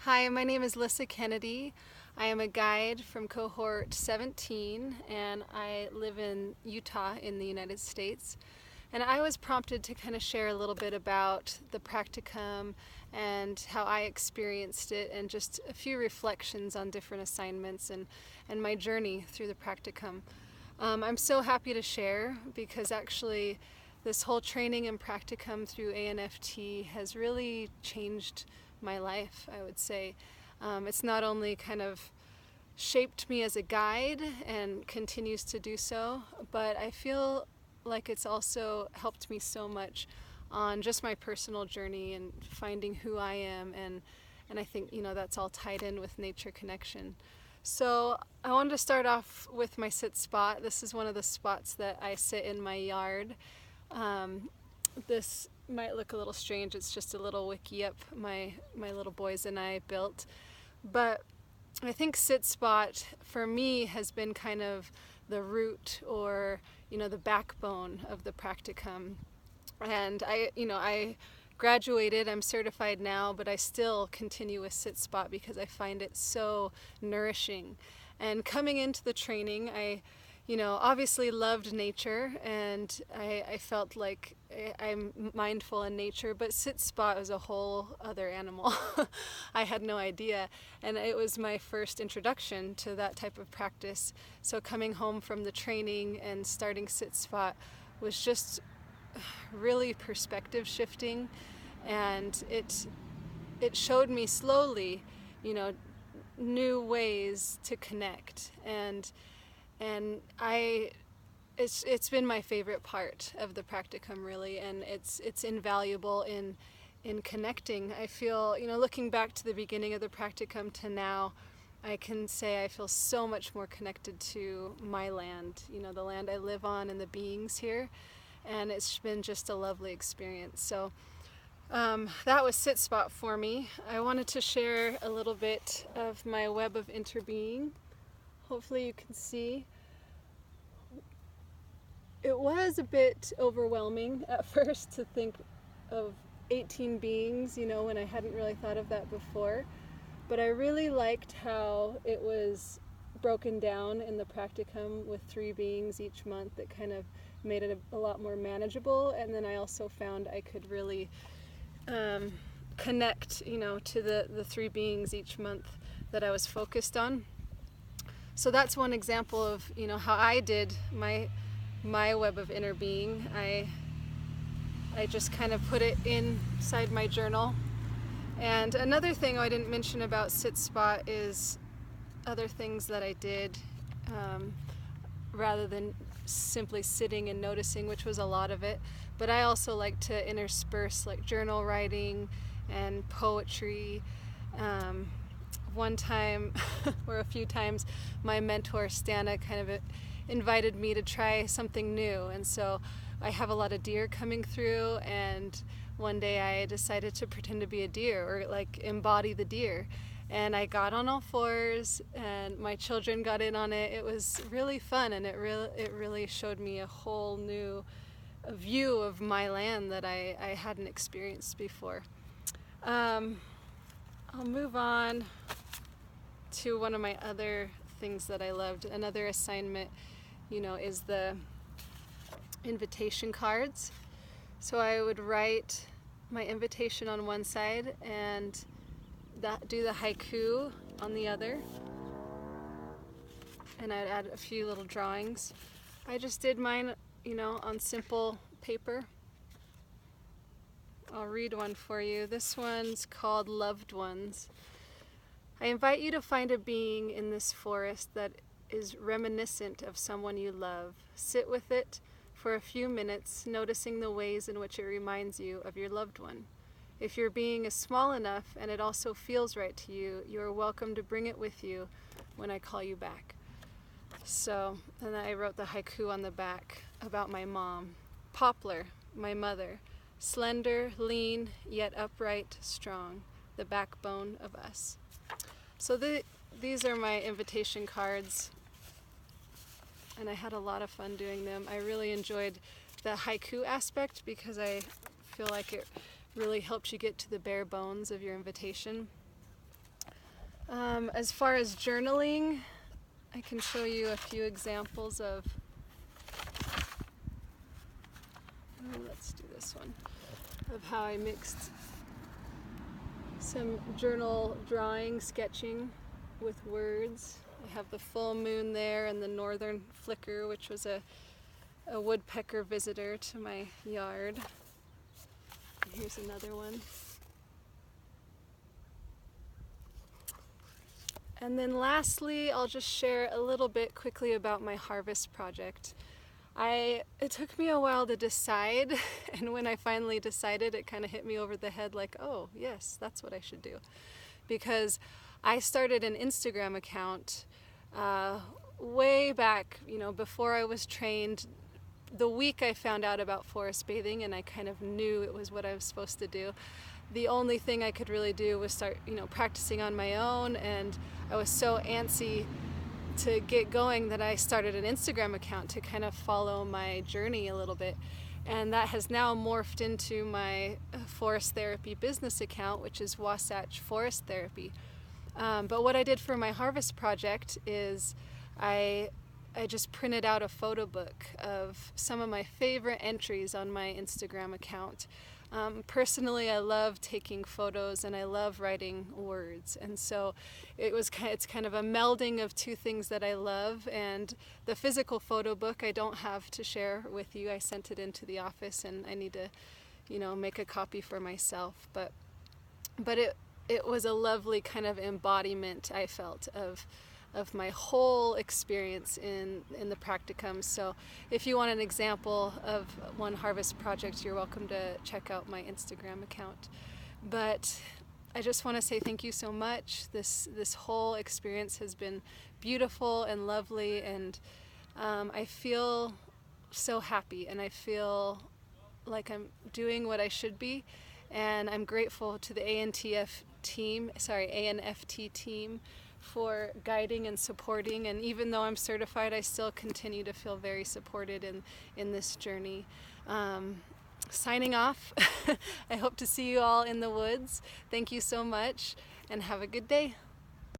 Hi, my name is Lissa Kennedy. I am a guide from cohort 17 and I live in Utah in the United States. And I was prompted to kind of share a little bit about the practicum and how I experienced it and just a few reflections on different assignments and my journey through the practicum. I'm so happy to share because actually this whole training and practicum through ANFT has really changed my life, I would say. It's not only kind of shaped me as a guide and continues to do so, but I feel like it's also helped me so much on just my personal journey and finding who I am, and I think that's all tied in with nature connection. So I wanted to start off with my sit spot. This is one of the spots that I sit in my yard. This might look a little strange. It's just a little wiki up my little boys and I built. But I think sit spot for me has been kind of the root or the backbone of the practicum. And I graduated, I'm certified now, but I still continue with sit spot because I find it so nourishing. And coming into the training, I obviously loved nature, and I felt like I'm mindful in nature, but sit spot was a whole other animal. I had no idea, and it was my first introduction to that type of practice. So coming home from the training and starting sit spot was just really perspective shifting, and it showed me slowly, new ways to connect, and it's been my favorite part of the practicum, really, and it's invaluable in connecting. I feel, looking back to the beginning of the practicum to now, I can say I feel so much more connected to my land, the land I live on and the beings here, and it's been just a lovely experience. So that was sit spot for me. I wanted to share a little bit of my web of interbeing. Hopefully you can see. It was a bit overwhelming at first to think of 18 beings, when I hadn't really thought of that before. But I really liked how it was broken down in the practicum with 3 beings each month. That kind of made it a lot more manageable. And then I also found I could really connect, to the 3 beings each month that I was focused on. So that's one example of, how I did my web of inner being. I just kind of put it inside my journal. And another thing I didn't mention about sit spot is other things that I did rather than simply sitting and noticing, which was a lot of it. But I also like to intersperse like journal writing and poetry. One time or a few times, my mentor Stana kind of invited me to try something new, and so I have a lot of deer coming through, and one day I decided to pretend to be a deer or like embody the deer, and I got on all fours and my children got in on it. It was really fun, and it really showed me a whole new view of my land that I hadn't experienced before. I'll move on to one of my other things that I loved. Another assignment, is the invitation cards. So I would write my invitation on one side and do the haiku on the other. And I'd add a few little drawings. I just did mine, on simple paper. I'll read one for you. This one's called Loved Ones. I invite you to find a being in this forest that is reminiscent of someone you love. Sit with it for a few minutes, noticing the ways in which it reminds you of your loved one. If your being is small enough and it also feels right to you, you are welcome to bring it with you when I call you back. So, and then I wrote the haiku on the back about my mom. Poplar, my mother, slender, lean, yet upright, strong, the backbone of us. So these are my invitation cards, and I had a lot of fun doing them. I really enjoyed the haiku aspect because I feel like it really helps you get to the bare bones of your invitation. As far as journaling, I can show you a few examples of, let's do this one, of how I mixed some journal drawing, sketching with words. I have the full moon there and the northern flicker, which was a woodpecker visitor to my yard. And here's another one. And then lastly, I'll just share a little bit quickly about my harvest project. It took me a while to decide, and when I finally decided, it kind of hit me over the head like, oh yes, that's what I should do. Because I started an Instagram account way back, before I was trained. The week I found out about forest bathing, and I kind of knew it was what I was supposed to do, the only thing I could really do was start, practicing on my own, and I was so antsy to get going that I started an Instagram account to kind of follow my journey a little bit. And that has now morphed into my forest therapy business account, which is Wasatch Forest Therapy. But what I did for my harvest project is I just printed out a photo book of some of my favorite entries on my Instagram account. Personally, I love taking photos and I love writing words, and so it's kind of a melding of two things that I love. And the physical photo book I don't have to share with you. I sent it into the office, and I need to, make a copy for myself. But it was a lovely kind of embodiment, I felt, of my whole experience in the practicum. So if you want an example of one harvest project, you're welcome to check out my Instagram account. But I just want to say thank you so much. This whole experience has been beautiful and lovely, and I feel so happy, and I feel like I'm doing what I should be, and I'm grateful to the ANFT team for guiding and supporting. And even though I'm certified, I still continue to feel very supported in this journey. Signing off. I hope to see you all in the woods. Thank you so much, and have a good day.